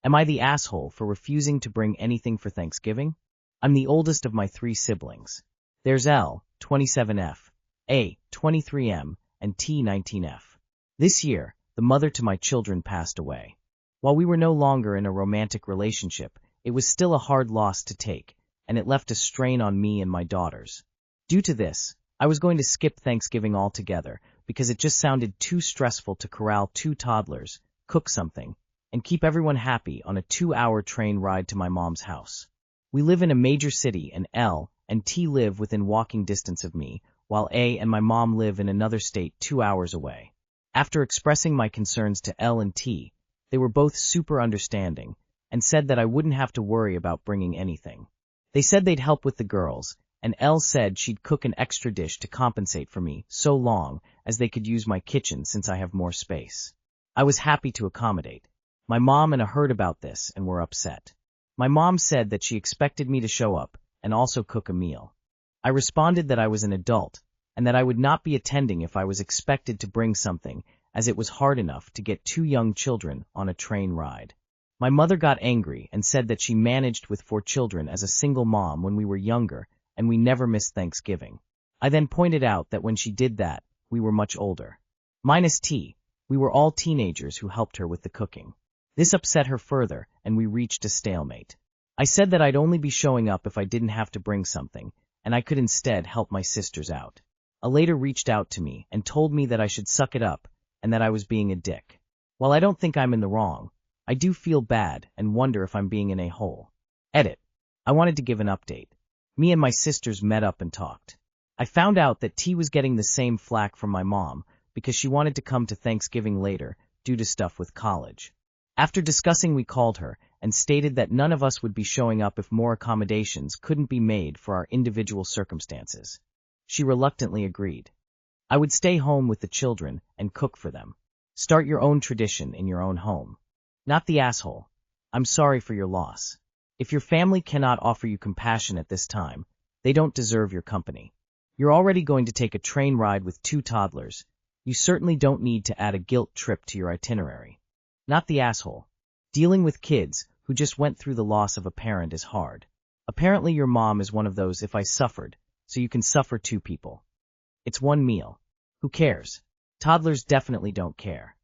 Am I the asshole for refusing to bring anything for Thanksgiving? I'm the oldest of my 3 siblings. There's L, 27F, A, 23M, and T, 19F. This year, the mother to my children passed away. While we were no longer in a romantic relationship, it was still a hard loss to take, and it left a strain on me and my daughters. Due to this, I was going to skip Thanksgiving altogether because it just sounded too stressful to corral 2 toddlers, cook something, and keep everyone happy on a 2-hour train ride to my mom's house. We live in a major city, and L and T live within walking distance of me, while A and my mom live in another state 2 hours away. After expressing my concerns to L and T, they were both super understanding and said that I wouldn't have to worry about bringing anything. They said they'd help with the girls, and L said she'd cook an extra dish to compensate for me so long as they could use my kitchen since I have more space. I was happy to accommodate. My mom and I heard about this and were upset. My mom said that she expected me to show up and also cook a meal. I responded that I was an adult and that I would not be attending if I was expected to bring something, as it was hard enough to get 2 young children on a train ride. My mother got angry and said that she managed with 4 children as a single mom when we were younger and we never missed Thanksgiving. I then pointed out that when she did that, we were much older. Minus T, we were all teenagers who helped her with the cooking. This upset her further, and we reached a stalemate. I said that I'd only be showing up if I didn't have to bring something, and I could instead help my sisters out. A later reached out to me and told me that I should suck it up and that I was being a dick. While I don't think I'm in the wrong, I do feel bad and wonder if I'm being an a-hole. Edit. I wanted to give an update. Me and my sisters met up and talked. I found out that T was getting the same flack from my mom because she wanted to come to Thanksgiving later due to stuff with college. After discussing, we called her and stated that none of us would be showing up if more accommodations couldn't be made for our individual circumstances. She reluctantly agreed. I would stay home with the children and cook for them. Start your own tradition in your own home. Not the asshole. I'm sorry for your loss. If your family cannot offer you compassion at this time, they don't deserve your company. You're already going to take a train ride with 2 toddlers. You certainly don't need to add a guilt trip to your itinerary. Not the asshole. Dealing with kids who just went through the loss of a parent is hard. Apparently your mom is one of those if I suffered, so you can suffer 2 people. It's 1 meal. Who cares? Toddlers definitely don't care.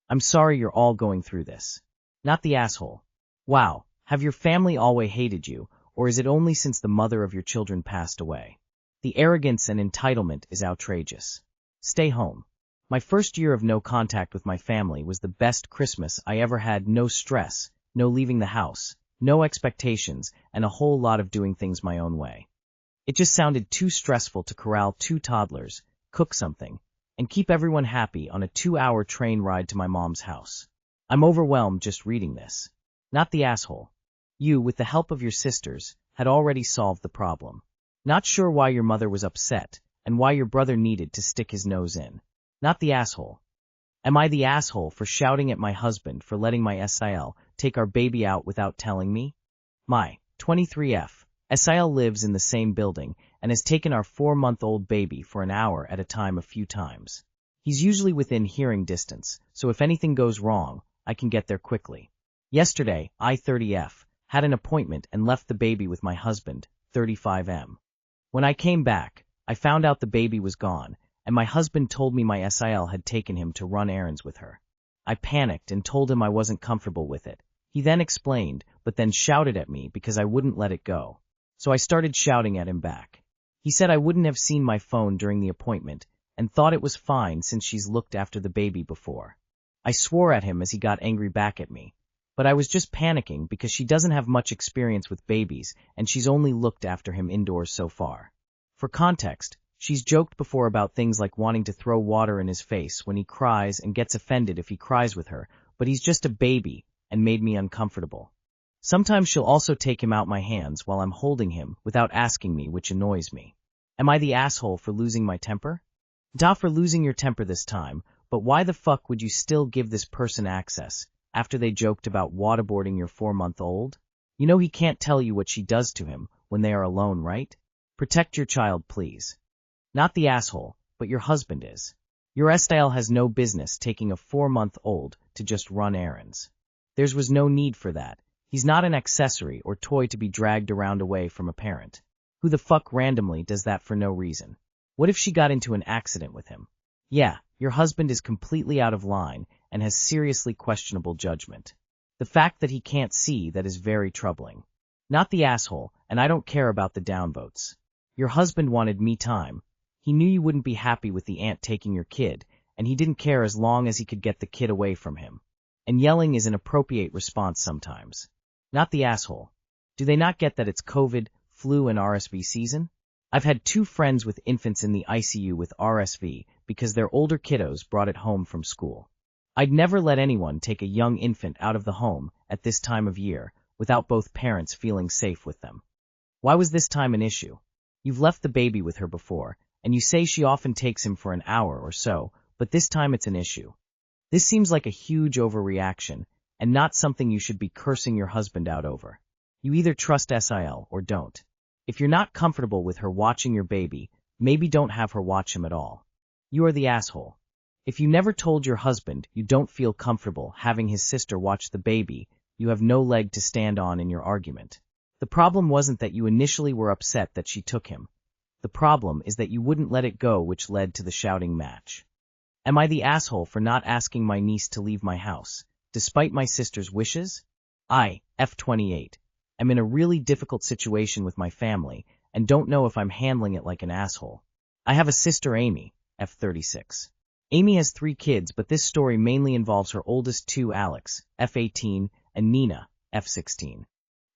I'm sorry you're all going through this. Not the asshole. Wow, have your family always hated you, or is it only since the mother of your children passed away? The arrogance and entitlement is outrageous. Stay home. My first year of no contact with my family was the best Christmas I ever had. No stress, no leaving the house, no expectations, and a whole lot of doing things my own way. It just sounded too stressful to corral 2 toddlers, cook something, and keep everyone happy on a 2-hour train ride to my mom's house. I'm overwhelmed just reading this. Not the asshole. You, with the help of your sisters, had already solved the problem. Not sure why your mother was upset, and why your brother needed to stick his nose in. Not the asshole. Am I the asshole for shouting at my husband for letting my SIL take our baby out without telling me? My 23F. SIL lives in the same building and has taken our 4-month-old baby for an hour at a time a few times. He's usually within hearing distance, so if anything goes wrong, I can get there quickly. Yesterday, I 30F had an appointment and left the baby with my husband, 35M. When I came back, I found out the baby was gone, and my husband told me my SIL had taken him to run errands with her. I panicked and told him I wasn't comfortable with it. He then explained, but then shouted at me because I wouldn't let it go. So I started shouting at him back. He said I wouldn't have seen my phone during the appointment and thought it was fine since she's looked after the baby before. I swore at him as he got angry back at me, but I was just panicking because she doesn't have much experience with babies and she's only looked after him indoors so far. For context, she's joked before about things like wanting to throw water in his face when he cries and gets offended if he cries with her, but he's just a baby and made me uncomfortable. Sometimes she'll also take him out my hands while I'm holding him without asking me, which annoys me. Am I the asshole for losing my temper? Da, for losing your temper this time, but why the fuck would you still give this person access after they joked about waterboarding your 4-month-old? You know he can't tell you what she does to him when they are alone, right? Protect your child, please. Not the asshole, but your husband is. Your style has no business taking a 4-month-old to just run errands. There was no need for that. He's not an accessory or toy to be dragged around away from a parent. Who the fuck randomly does that for no reason? What if she got into an accident with him? Yeah, your husband is completely out of line and has seriously questionable judgment. The fact that he can't see that is very troubling. Not the asshole, and I don't care about the downvotes. Your husband wanted me time. He knew you wouldn't be happy with the aunt taking your kid, and he didn't care as long as he could get the kid away from him. And yelling is an appropriate response sometimes. Not the asshole. Do they not get that it's COVID, flu, and RSV season? I've had 2 friends with infants in the ICU with RSV because their older kiddos brought it home from school. I'd never let anyone take a young infant out of the home at this time of year without both parents feeling safe with them. Why was this time an issue? You've left the baby with her before, and you say she often takes him for an hour or so, but this time it's an issue. This seems like a huge overreaction, and not something you should be cursing your husband out over. You either trust SIL or don't. If you're not comfortable with her watching your baby, maybe don't have her watch him at all. You are the asshole. If you never told your husband you don't feel comfortable having his sister watch the baby, you have no leg to stand on in your argument. The problem wasn't that you initially were upset that she took him. The problem is that you wouldn't let it go, which led to the shouting match. Am I the asshole for not asking my niece to leave my house, despite my sister's wishes? I, F28, am in a really difficult situation with my family and don't know if I'm handling it like an asshole. I have a sister, Amy, F36. Amy has 3 kids, but this story mainly involves her oldest 2, Alex, F18, and Nina, F16.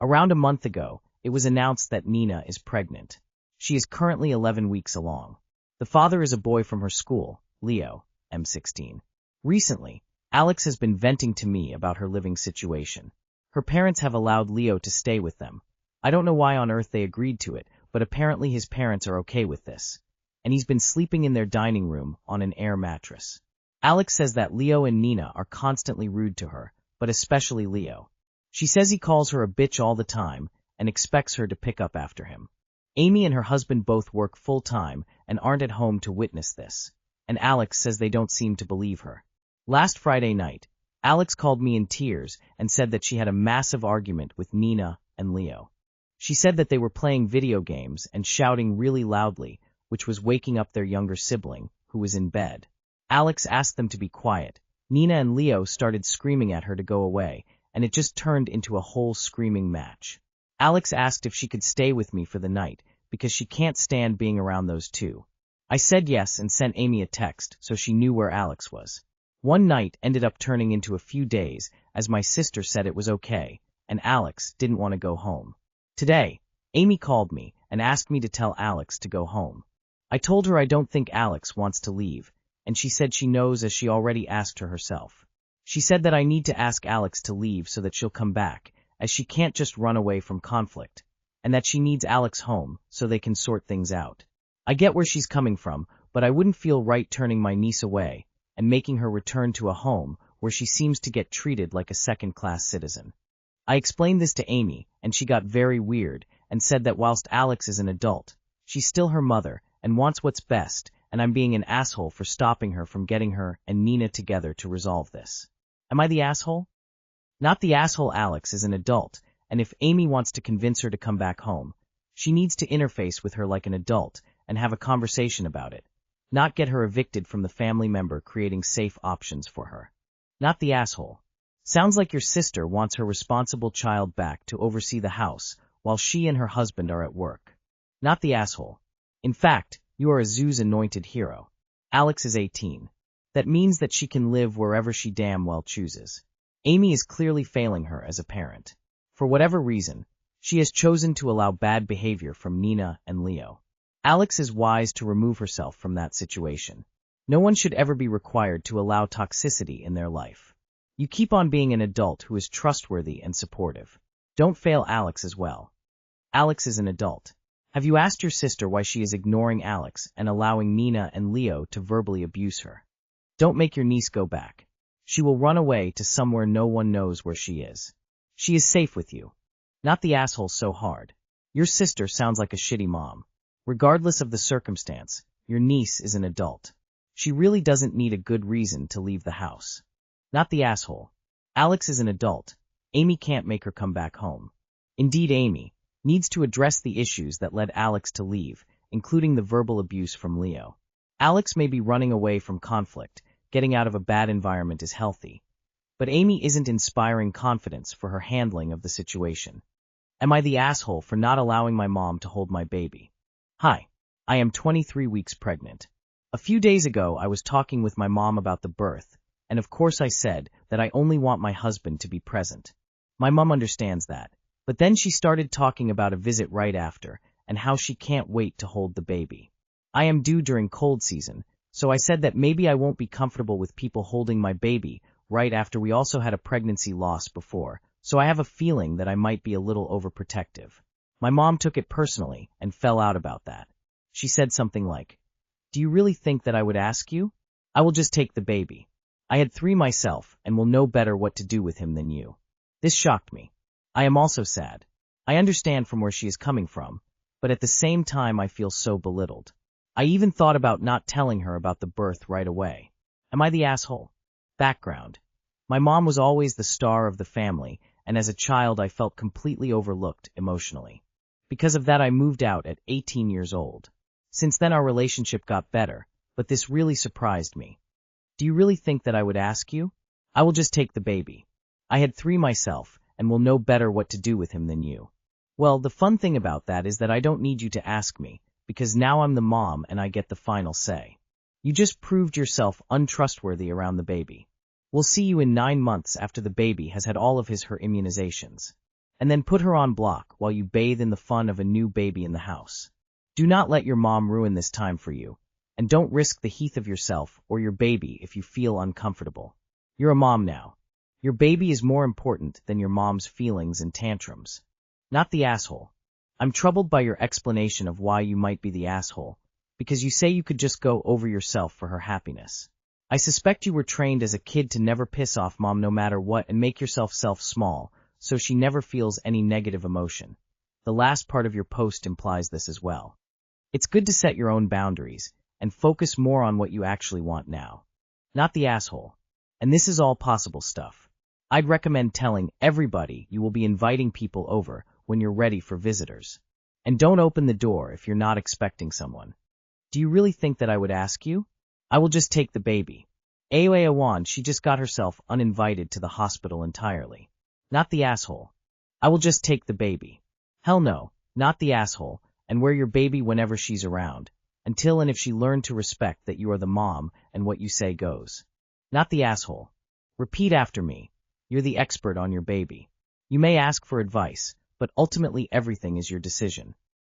Around a month ago, it was announced that Nina is pregnant. She is currently 11 weeks along. The father is a boy from her school, Leo, M16. Recently, Alex has been venting to me about her living situation. Her parents have allowed Leo to stay with them. I don't know why on earth they agreed to it, but apparently his parents are okay with this. And he's been sleeping in their dining room on an air mattress. Alex says that Leo and Nina are constantly rude to her, but especially Leo. She says he calls her a bitch all the time and expects her to pick up after him. Amy and her husband both work full-time and aren't at home to witness this, and Alex says they don't seem to believe her. Last Friday night, Alex called me in tears and said that she had a massive argument with Nina and Leo. She said that they were playing video games and shouting really loudly, which was waking up their younger sibling, who was in bed. Alex asked them to be quiet. Nina and Leo started screaming at her to go away, and it just turned into a whole screaming match. Alex asked if she could stay with me for the night, because she can't stand being around those 2. I said yes and sent Amy a text so she knew where Alex was. One night ended up turning into a few days, as my sister said it was okay, and Alex didn't want to go home. Today, Amy called me and asked me to tell Alex to go home. I told her I don't think Alex wants to leave, and she said she knows as she already asked her herself. She said that I need to ask Alex to leave so that she'll come back, as she can't just run away from conflict, and that she needs Alex home so they can sort things out. I get where she's coming from, but I wouldn't feel right turning my niece away and making her return to a home where she seems to get treated like a second-class citizen. I explained this to Amy, and she got very weird and said that whilst Alex is an adult, she's still her mother and wants what's best, and I'm being an asshole for stopping her from getting her and Nina together to resolve this. Am I the asshole? Not the asshole. Alex is an adult, and if Amy wants to convince her to come back home, she needs to interface with her like an adult and have a conversation about it, not get her evicted from the family member creating safe options for her. Not the asshole. Sounds like your sister wants her responsible child back to oversee the house while she and her husband are at work. Not the asshole. In fact, you are a Zeus anointed hero. Alex is 18. That means that she can live wherever she damn well chooses. Amy is clearly failing her as a parent. For whatever reason, she has chosen to allow bad behavior from Nina and Leo. Alex is wise to remove herself from that situation. No one should ever be required to allow toxicity in their life. You keep on being an adult who is trustworthy and supportive. Don't fail Alex as well. Alex is an adult. Have you asked your sister why she is ignoring Alex and allowing Nina and Leo to verbally abuse her? Don't make your niece go back. She will run away to somewhere no one knows where she is. She is safe with you. Not the asshole so hard. Your sister sounds like a shitty mom. Regardless of the circumstance, your niece is an adult. She really doesn't need a good reason to leave the house. Not the asshole. Alex is an adult. Amy can't make her come back home. Indeed, Amy needs to address the issues that led Alex to leave, including the verbal abuse from Leo. Alex may be running away from conflict. Getting out of a bad environment is healthy. But Amy isn't inspiring confidence for her handling of the situation. Am I the asshole for not allowing my mom to hold my baby? Hi, I am 23 weeks pregnant. A few days ago, I was talking with my mom about the birth, and of course I said that I only want my husband to be present. My mom understands that, but then she started talking about a visit right after, and how she can't wait to hold the baby. I am due during cold season, so I said that maybe I won't be comfortable with people holding my baby right after we also had a pregnancy loss before, so I have a feeling that I might be a little overprotective. My mom took it personally and fell out about that. She said something like, "Do you really think that I would ask you? I will just take the baby. I had 3 myself and will know better what to do with him than you." This shocked me. I am also sad. I understand from where she is coming from, but at the same time I feel so belittled. I even thought about not telling her about the birth right away. Am I the asshole? Background. My mom was always the star of the family, and as a child I felt completely overlooked emotionally. Because of that I moved out at 18 years old. Since then our relationship got better, but this really surprised me. Do you really think that I would ask you? I will just take the baby. I had 3 myself, and will know better what to do with him than you. Well, the fun thing about that is that I don't need you to ask me, because now I'm the mom and I get the final say. You just proved yourself untrustworthy around the baby. We'll see you in 9 months after the baby has had all of her immunizations. And then put her on block while you bathe in the fun of a new baby in the house. Do not let your mom ruin this time for you, and don't risk the health of yourself or your baby if you feel uncomfortable. You're a mom now. Your baby is more important than your mom's feelings and tantrums. Not the asshole. I'm troubled by your explanation of why you might be the asshole, because you say you could just go over yourself for her happiness. I suspect you were trained as a kid to never piss off mom no matter what and make yourself small, so she never feels any negative emotion. The last part of your post implies this as well. It's good to set your own boundaries and focus more on what you actually want now. Not the asshole. And this is all possible stuff. I'd recommend telling everybody you will be inviting people over when you're ready for visitors. And don't open the door if you're not expecting someone. Do you really think that I would ask you? I will just take the baby. Awan, she just got herself uninvited to the hospital entirely. Not the asshole. I will just take the baby. Hell no, not the asshole, and wear your baby whenever she's around, until and if she learned to respect that you are the mom and what you say goes. Not the asshole. Repeat after me. You're the expert on your baby. You may ask for advice, but ultimately everything is your decision.